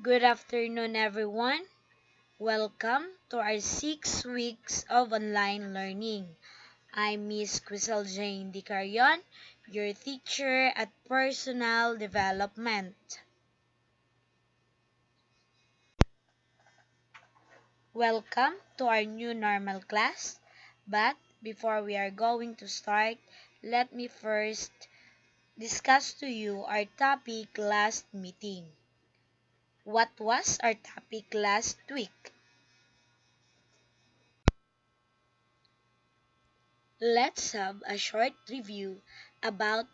Good afternoon, everyone. Welcome to our 6 weeks of online learning. I'm Miss Quisel Jane Dicarion, your teacher at Personal Development. Welcome to our new normal class. But before we are going to start, let me first discuss to you our topic last meeting. What was our topic last week? Let's have a short review about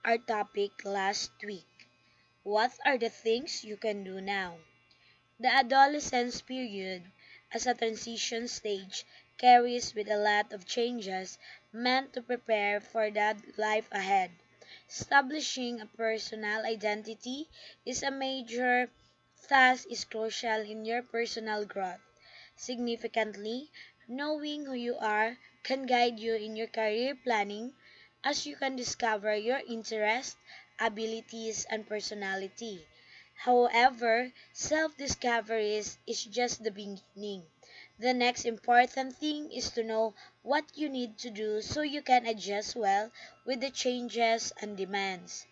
our topic last week. What are the things you can do now? The adolescence period, as a transition stage, carries with a lot of changes meant to prepare for the life ahead. Establishing a personal identity is a major task is crucial in your personal growth. Significantly, knowing who you are can guide you in your career planning as you can discover your interests, abilities, and personality. However, self-discovery is just the beginning. The next important thing is to know what you need to do so you can adjust well with the changes and demands.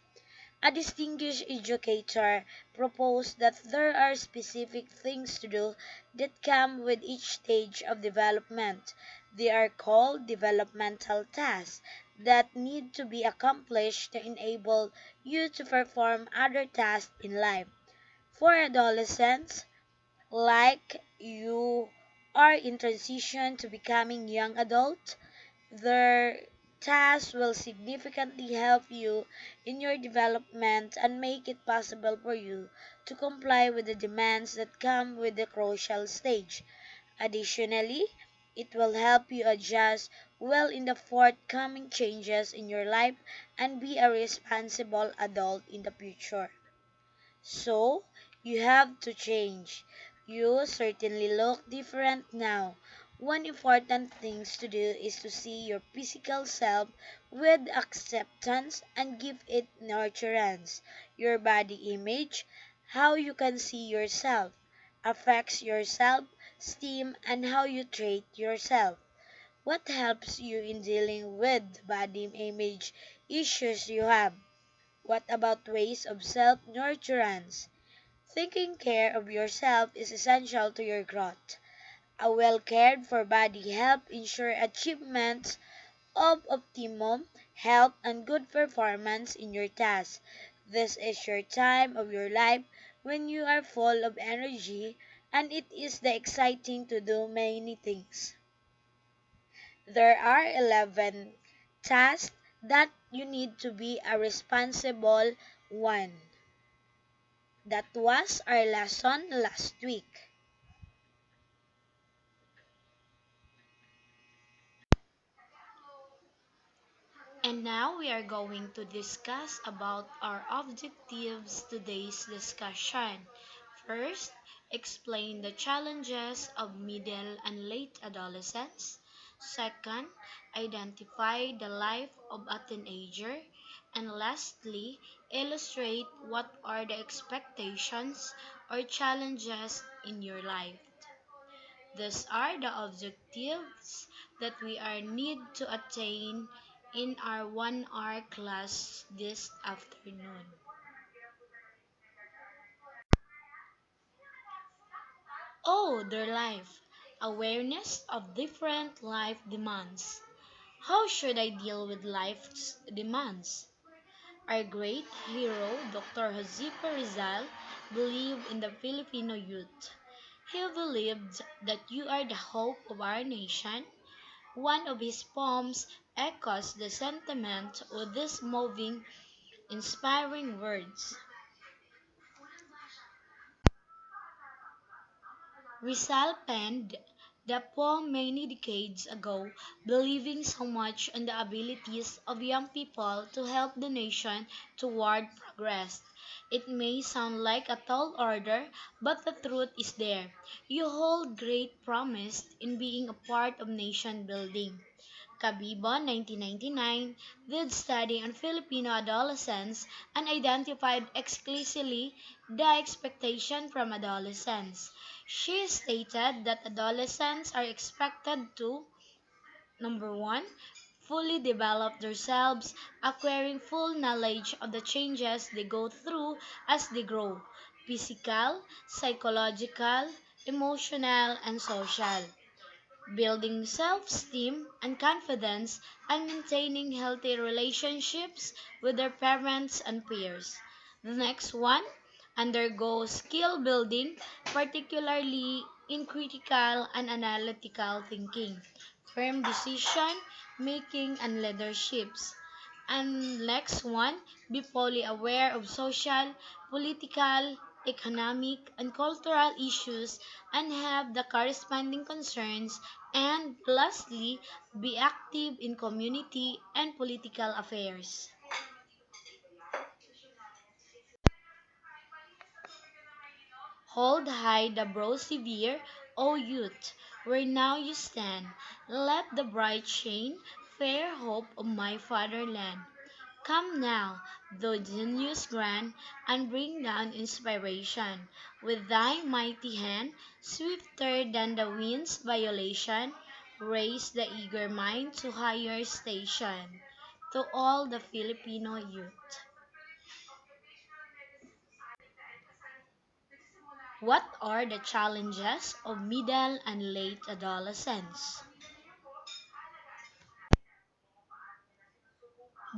A distinguished educator proposed that there are specific things to do that come with each stage of development. They are called developmental tasks that need to be accomplished to enable you to perform other tasks in life. For adolescents, like you are in transition to becoming young adult, their tasks will significantly help you in your development and make it possible for you to comply with the demands that come with the crucial stage. Additionally, it will help you adjust well in the forthcoming changes in your life and be a responsible adult in the future. So, you have to change. You certainly look different now. One important thing to do is to see your physical self with acceptance and give it nurturance. Your body image, how you can see yourself, affects your self-esteem and how you treat yourself. What helps you in dealing with body image issues you have? What about ways of self-nurturance? Taking care of yourself is essential to your growth. A well cared for body helps ensure achievements of optimum health and good performance in your tasks. This is your time of your life when you are full of energy and it is the exciting to do many things. There are 11 tasks that you need to be a responsible one. That was our lesson last week. And now we are going to discuss about our objectives today's discussion. First, explain the challenges of middle and late adolescence. Second, identify the life of a teenager. And lastly, illustrate what are the expectations or challenges in your life. These are the objectives that we are need to attain in our 1 hour class this afternoon. Oh, their life. Awareness of different life demands. How should I deal with life's demands? Our great hero, Dr. Josipa Rizal, believed in the Filipino youth. He believed that you are the hope of our nation. One of his poems echoes the sentiment with these moving, inspiring words. Rizal penned the poem many decades ago, believing so much in the abilities of young people to help the nation toward progress. It may sound like a tall order, but the truth is there. You hold great promise in being a part of nation building. Cabibo, 1999, did study on Filipino adolescence and identified explicitly the expectation from adolescents. She stated that adolescents are expected to number one, fully develop themselves, acquiring full knowledge of the changes they go through as they grow physical, psychological, emotional, and social, building self esteem and confidence, and maintaining healthy relationships with their parents and peers. The next one, undergo skill building, particularly in critical and analytical thinking, firm decision making, and leaderships. And next one, be fully aware of social, political, economic, and cultural issues and have the corresponding concerns. And lastly, be active in community and political affairs. Hold high the brow severe, O youth, where now you stand. Let the bright shine, fair hope of my fatherland. Come now, thou genius grand, and bring down inspiration. With thy mighty hand, swifter than the wind's violation, raise the eager mind to higher station. To all the Filipino youth. What are the challenges of middle and late adolescence?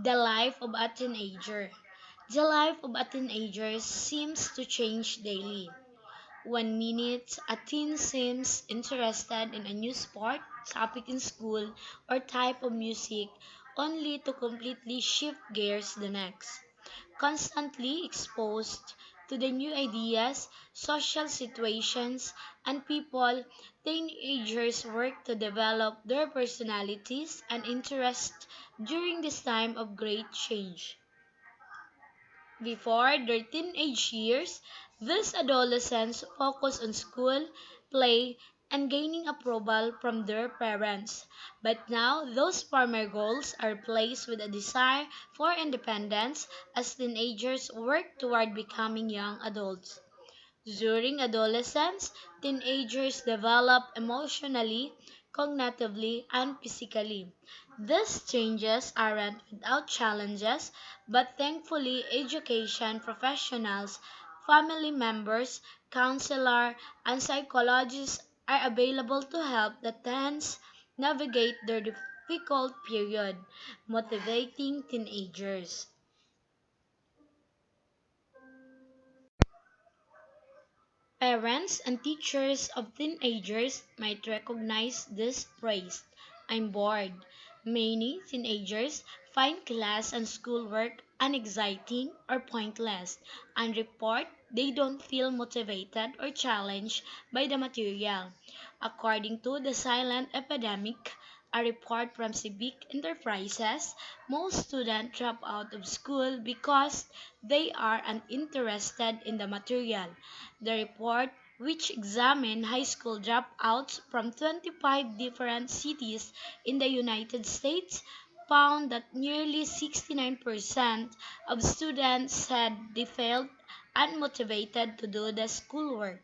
The life of a teenager. The life of a teenager seems to change daily. One minute, a teen seems interested in a new sport, topic in school, or type of music, only to completely shift gears the next. Constantly exposed to the new ideas, social situations, and people, teenagers work to develop their personalities and interests during this time of great change. Before their teenage years, these adolescents focus on school, play, and gaining approval from their parents. But now, those former goals are replaced with a desire for independence as teenagers work toward becoming young adults. During adolescence, teenagers develop emotionally, cognitively, and physically. These changes aren't without challenges, but thankfully, education professionals, family members, counselors, and psychologists are available to help the teens navigate their difficult period, motivating teenagers. Parents and teachers of teenagers might recognize this phrase. I'm bored. Many teenagers find class and schoolwork unexciting or pointless and report they don't feel motivated or challenged by the material. According to the Silent Epidemic, a report from Civic Enterprises, most students drop out of school because they are uninterested in the material. The report, which examined high school dropouts from 25 different cities in the United States, found that nearly 69% of students said they felt unmotivated to do the schoolwork.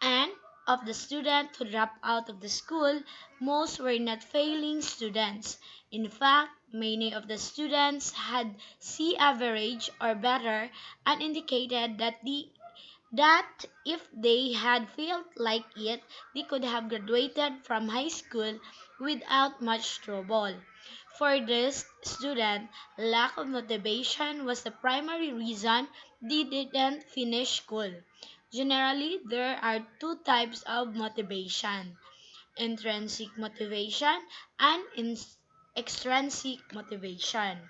And of the students who dropped out of the school, most were not failing students. In fact, many of the students had C average or better and indicated that if they had felt like it, they could have graduated from high school without much trouble. For this student, lack of motivation was the primary reason they didn't finish school. Generally, there are two types of motivation: intrinsic motivation and extrinsic motivation.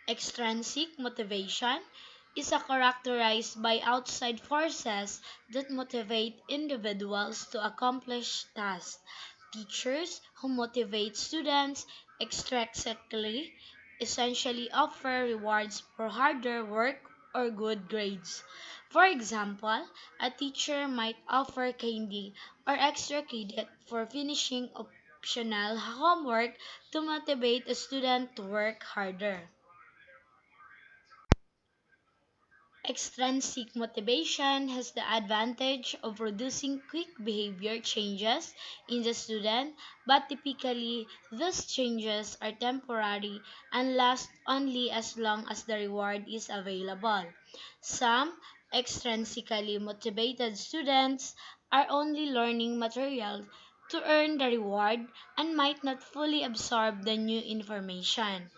Extrinsic motivation is characterized by outside forces that motivate individuals to accomplish tasks. Teachers who motivate students extrinsically essentially offer rewards for harder work or good grades. For example, a teacher might offer candy or extra credit for finishing optional homework to motivate a student to work harder. Extrinsic motivation has the advantage of producing quick behavior changes in the student, but typically these changes are temporary and last only as long as the reward is available. Some extrinsically motivated students are only learning material to earn the reward and might not fully absorb the new information.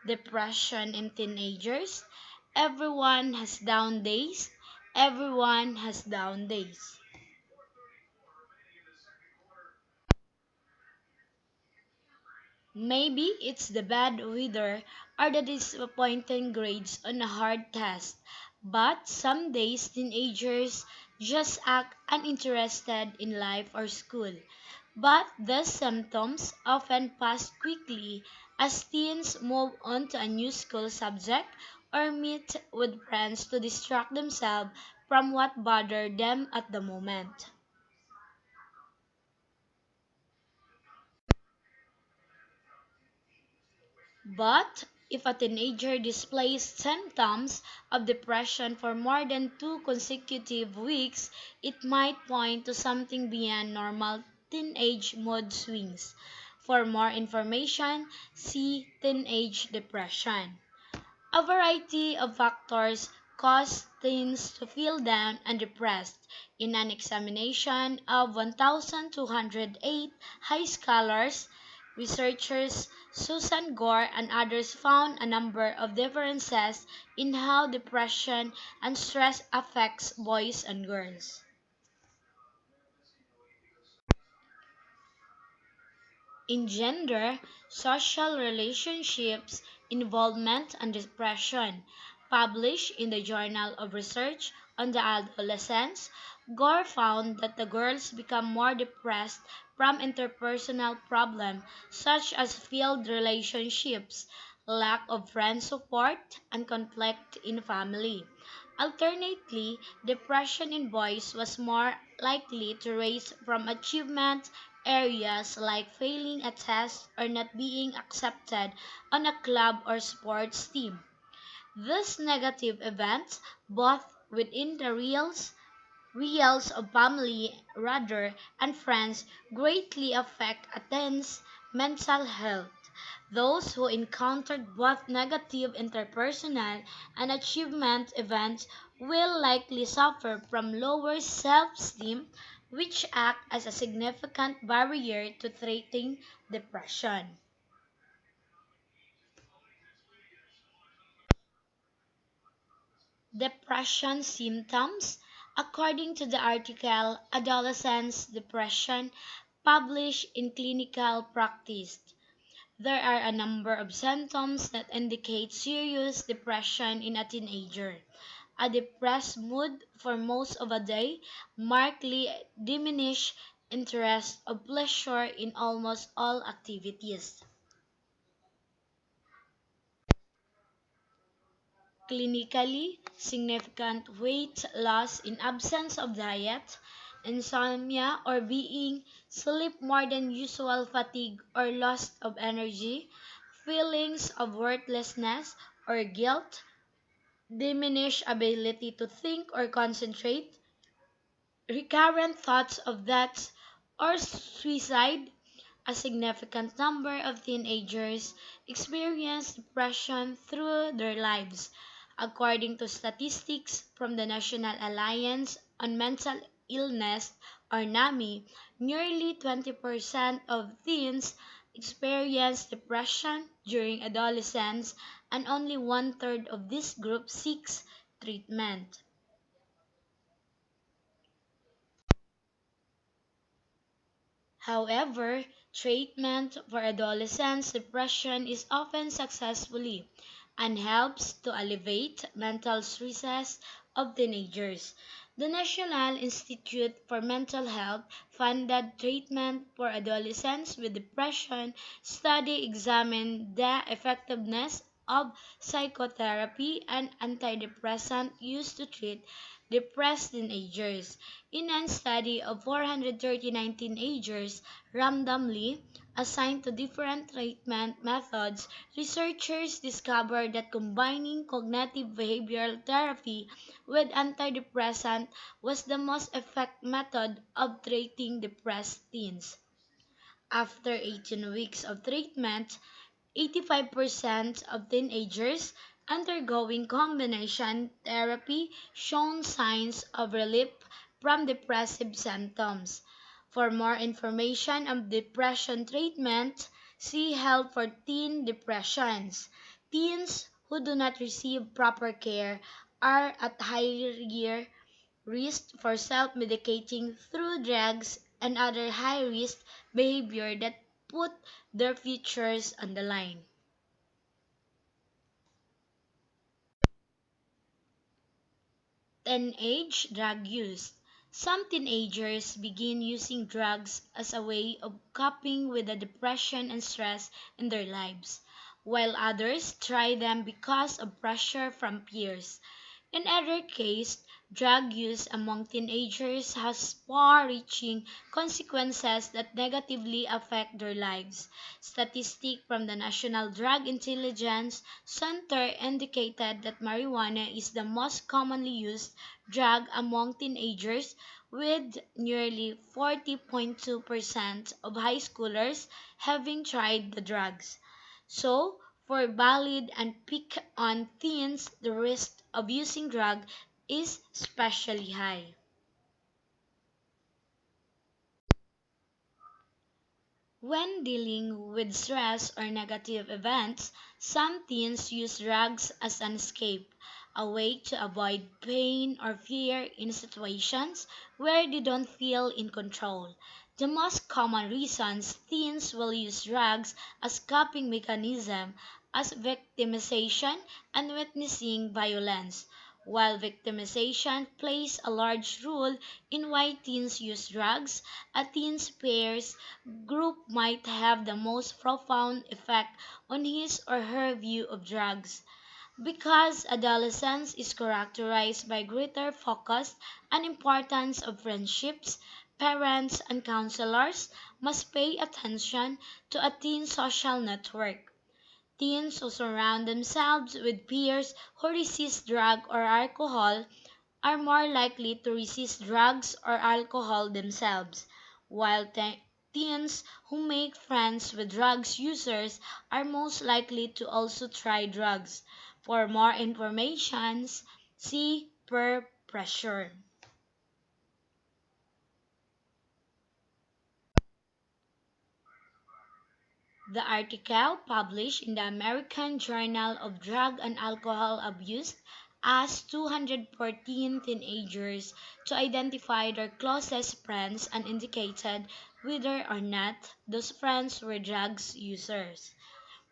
Depression in teenagers. Everyone has down days. Everyone has down days. Maybe it's the bad weather or the disappointing grades on a hard test, but some days teenagers just act uninterested in life or school. But the symptoms often pass quickly as teens move on to a new school subject or meet with friends to distract themselves from what bothered them at the moment. But if a teenager displays symptoms of depression for more than 2 consecutive weeks, it might point to something beyond normal teenage mood swings. For more information, see teenage depression. A variety of factors cause teens to feel down and depressed. In an examination of 1,208 high scholars, researchers Susan Gore and others found a number of differences in how depression and stress affects boys and girls. In gender, social relationships, involvement, and depression, published in the Journal of Research on the Adolescence, Gore found that the girls become more depressed from interpersonal problems such as failed relationships, lack of friend support, and conflict in family. Alternately, depression in boys was more likely to rise from achievement areas like failing a test or not being accepted on a club or sports team. These negative events, both within the reals of family rather and friends, greatly affect a teen's mental health. Those who encountered both negative interpersonal and achievement events will likely suffer from lower self-esteem, which act as a significant barrier to treating depression. Depression symptoms. According to the article Adolescence Depression, published in Clinical Practice, there are a number of symptoms that indicate serious depression in a teenager. A depressed mood for most of a day, markedly diminished interest or pleasure in almost all activities. Clinically significant weight loss in absence of diet, insomnia or being sleep more than usual, fatigue or loss of energy, feelings of worthlessness or guilt, diminished ability to think or concentrate, recurrent thoughts of death or suicide. A significant number of teenagers experience depression through their lives. According to statistics from the National Alliance on Mental Illness or NAMI, nearly 20% of teens experience depression during adolescence and only one-third of this group seeks treatment. However, treatment for adolescent depression is often successfully and helps to alleviate mental stresses of teenagers. The National Institute for Mental Health funded treatment for adolescents with depression study examined the effectiveness of psychotherapy and antidepressant used to treat depressed teenagers. In a study of 439 teenagers randomly assigned to different treatment methods, researchers discovered that combining cognitive behavioral therapy with antidepressant was the most effective method of treating depressed teens. After 18 weeks of treatment, 85% of teenagers undergoing combination therapy shown signs of relief from depressive symptoms. For more information on depression treatment, see Help for Teen Depressions. Teens who do not receive proper care are at higher risk for self-medicating through drugs and other high-risk behavior that put their futures on the line. Teenage drug use. Some teenagers begin using drugs as a way of coping with the depression and stress in their lives, while others try them because of pressure from peers. In other cases, drug use among teenagers has far-reaching consequences that negatively affect their lives. Statistics from the National Drug Intelligence Center indicated that marijuana is the most commonly used drug among teenagers, with nearly 40.2% of high schoolers having tried the drugs. So, for valid and pick on teens, the risk of using drugs is especially high. When dealing with stress or negative events, some teens use drugs as an escape, a way to avoid pain or fear in situations where they don't feel in control. The most common reasons teens will use drugs as coping mechanism as victimization and witnessing violence. While victimization plays a large role in why teens use drugs, a teen's peers group might have the most profound effect on his or her view of drugs. Because adolescence is characterized by greater focus and importance of friendships, parents and counselors must pay attention to a teen's social network. Teens who surround themselves with peers who resist drug or alcohol are more likely to resist drugs or alcohol themselves, while teens who make friends with drugs users are most likely to also try drugs. For more information, see peer pressure. The article, published in the American Journal of Drug and Alcohol Abuse, asked 214 teenagers to identify their closest friends and indicated whether or not those friends were drug users.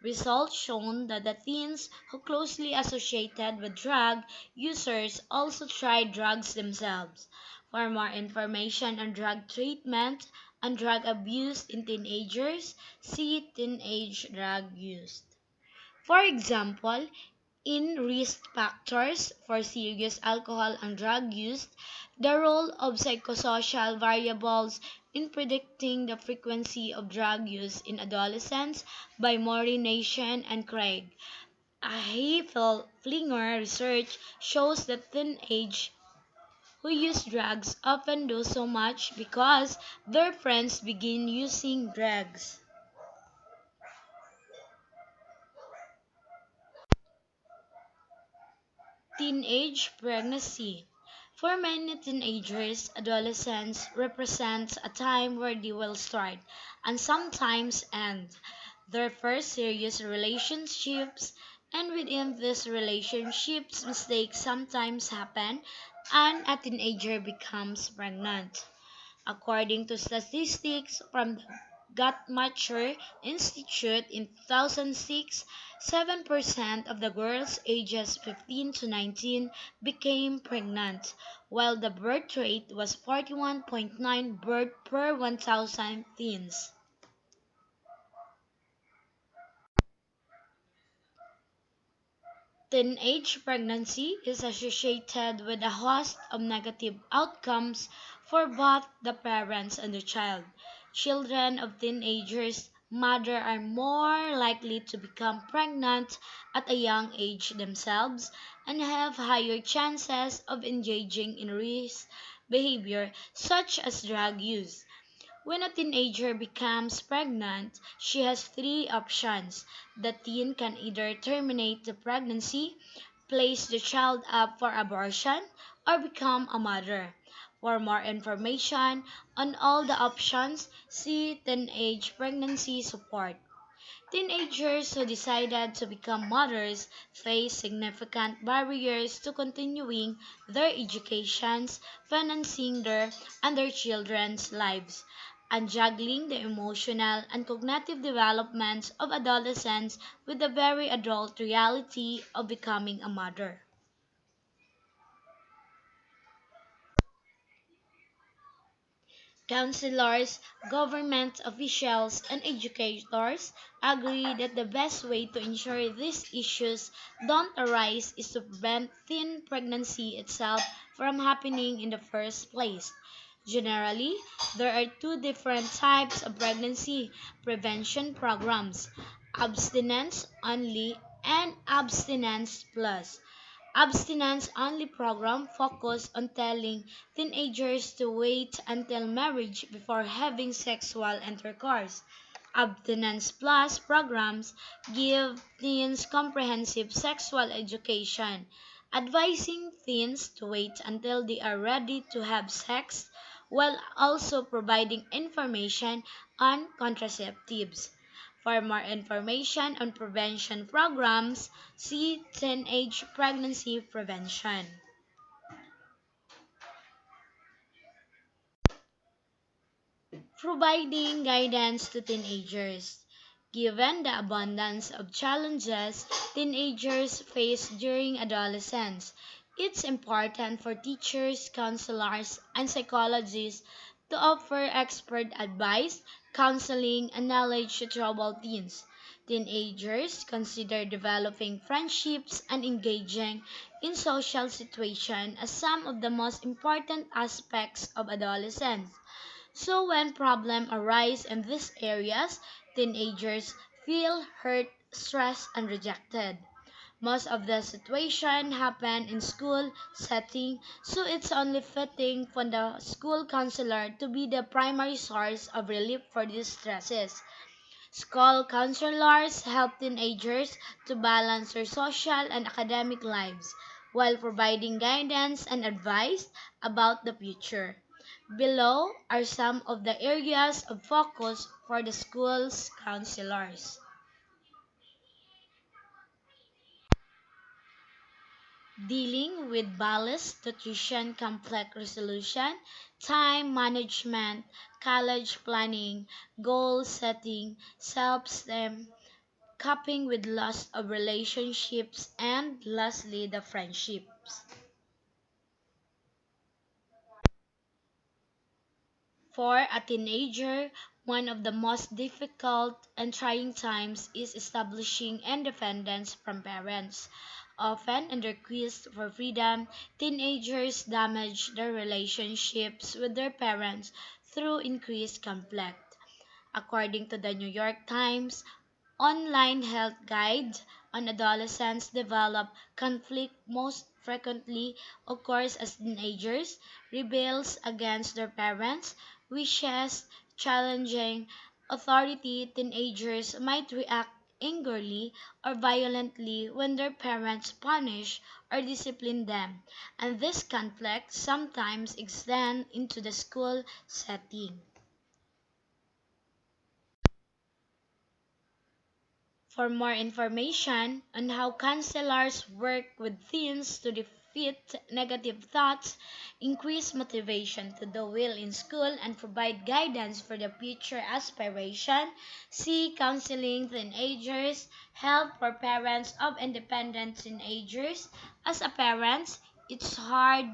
Results shown that the teens who closely associated with drug users also tried drugs themselves. For more information on drug treatment and drug abuse in teenagers, see teenage drug use. For example, in risk factors for serious alcohol and drug use, the role of psychosocial variables in predicting the frequency of drug use in adolescents by Maureen Nation and Craig. A Flinger research shows that teenage who use drugs often do so much because their friends begin using drugs. Teenage pregnancy. For many teenagers, adolescence represents a time where they will start and sometimes end their first serious relationships, and within these relationships, mistakes sometimes happen and a teenager becomes pregnant. According to statistics from the Guttmacher Institute in 2006, 7% of the girls ages 15 to 19 became pregnant, while the birth rate was 41.9 birth per 1,000 teens. Teenage pregnancy is associated with a host of negative outcomes for both the parents and the child. Children of teenagers mother are more likely to become pregnant at a young age themselves and have higher chances of engaging in risk behavior such as drug use. When a teenager becomes pregnant, she has three options. The teen can either terminate the pregnancy, place the child up for abortion, or become a mother. For more information on all the options, see Teenage Pregnancy Support. Teenagers who decided to become mothers face significant barriers to continuing their educations, financing their and their children's lives, and juggling the emotional and cognitive developments of adolescents with the very adult reality of becoming a mother. Counselors, government officials, and educators agree that the best way to ensure these issues don't arise is to prevent teen pregnancy itself from happening in the first place. Generally, there are two different types of pregnancy prevention programs: abstinence only and abstinence plus. Abstinence only program focus on telling teenagers to wait until marriage before having sexual intercourse. Abstinence plus programs give teens comprehensive sexual education, advising teens to wait until they are ready to have sex while also providing information on contraceptives. For more information on prevention programs, see Teenage Pregnancy Prevention. Providing guidance to teenagers. Given the abundance of challenges teenagers face during adolescence, it's important for teachers, counselors, and psychologists to offer expert advice, counseling, and knowledge to troubled teens. Teenagers consider developing friendships and engaging in social situations as some of the most important aspects of adolescence. So when problems arise in these areas, teenagers feel hurt, stressed, and rejected. Most of the situation happen in school setting, so it's only fitting for the school counselor to be the primary source of relief for these stresses. School counselors help teenagers to balance their social and academic lives while providing guidance and advice about the future. Below are some of the areas of focus for the school's counselors. Dealing with balanced nutrition, conflict resolution, time management, college planning, goal setting, self-esteem, coping with loss of relationships, and lastly, the friendships. For a teenager, one of the most difficult and trying times is establishing independence from parents. Often, in their quest for freedom, teenagers damage their relationships with their parents through increased conflict. According to the New York Times, online health guide on adolescents develop conflict most frequently occurs as teenagers rebels against their parents' wishes, challenging authority. Teenagers might react angrily or violently when their parents punish or discipline them, and this conflict sometimes extends into the school setting. For more information on how counselors work with teens to defeat negative thoughts, increase motivation to do well in school, and provide guidance for the future aspiration, see Counseling Teenagers, Help for Parents of Independent Teenagers. As a parent, it's hard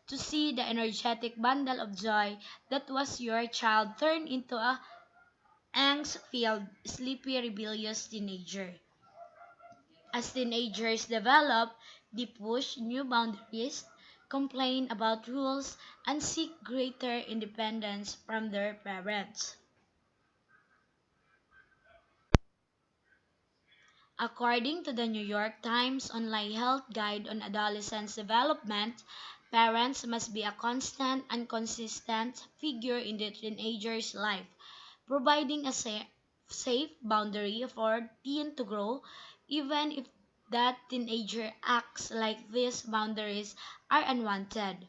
to see the energetic bundle of joy that was your child turn into a angst-filled, sleepy, rebellious teenager. As teenagers develop, they push new boundaries, complain about rules, and seek greater independence from their parents. According to the New York Times Online Health Guide on Adolescence Development, parents must be a constant and consistent figure in the teenager's life, providing a safe boundary for teen to grow, even if that teenager acts like these boundaries are unwanted.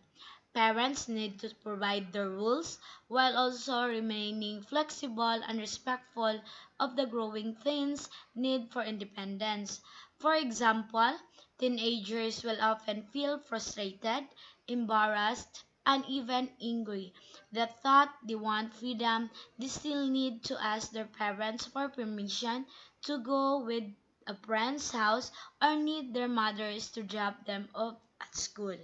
Parents need to provide the rules while also remaining flexible and respectful of the growing teen's need for independence. For example, teenagers will often feel frustrated, embarrassed, and even angry. The thought they want freedom, they still need to ask their parents for permission to go with a friend's house or need their mothers to drop them off at school.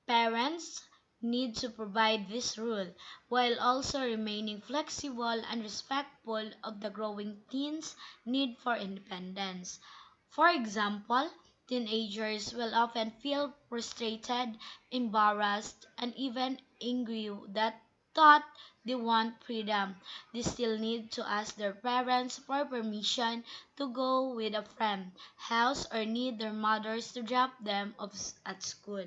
Parents need to provide this rule while also remaining flexible and respectful of the growing teen's need for independence. For example, teenagers will often feel frustrated, embarrassed, and even angry that thought they want freedom. They still need to ask their parents for permission to go with a friend, house, or need their mothers to drop them off at school.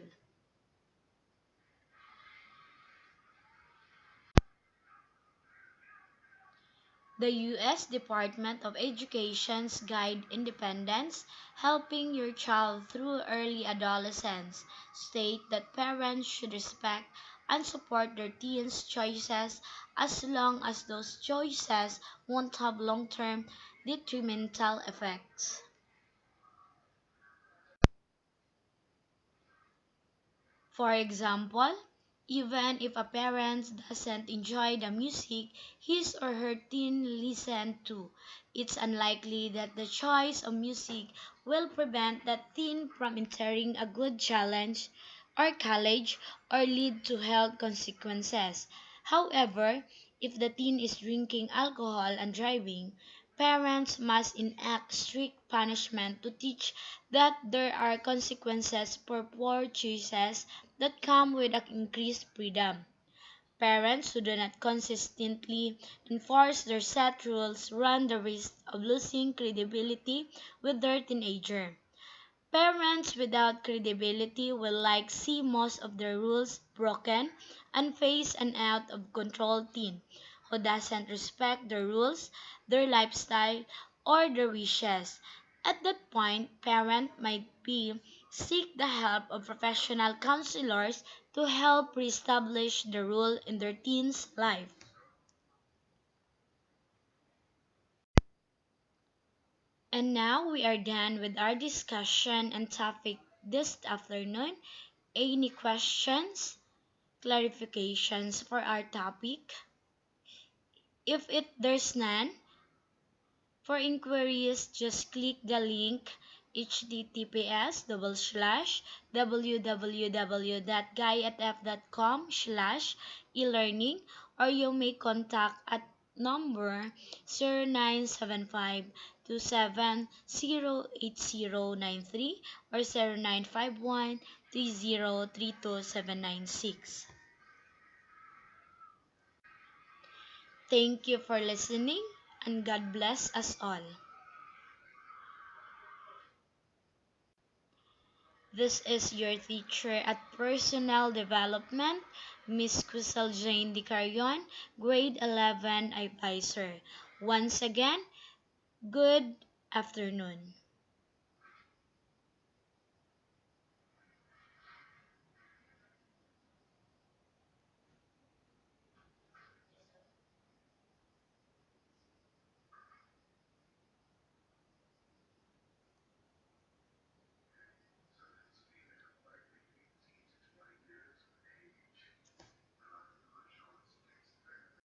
The U.S. Department of Education's Guide Independence, Helping Your Child Through Early Adolescence, state that parents should respect and support their teens' choices as long as those choices won't have long-term detrimental effects. For example, even if a parent doesn't enjoy the music his or her teen listens to, it's unlikely that the choice of music will prevent that teen from entering a good challenge or college or lead to health consequences. However, if the teen is drinking alcohol and driving, parents must enact strict punishment to teach that there are consequences for poor choices that come with an increased freedom. Parents who do not consistently enforce their set rules run the risk of losing credibility with their teenager. Parents without credibility will like see most of their rules broken and face an out of control teen who doesn't respect the rules, their lifestyle, or their wishes. At that point, parent might be seek the help of professional counselors to help reestablish the rule in their teen's life. And now we are done with our discussion and topic this afternoon. Any questions, clarifications for our topic? If there's none, for inquiries, just click the link https://www.gaiatf.com/elearning, or you may contact at number 0975-27-08093 or 0951-3032-796. Thank you for listening, and God bless us all. This is your teacher at Personal Development, Miss Crystal Jane Di Carrion, Grade 11 Advisor. Once again, good afternoon.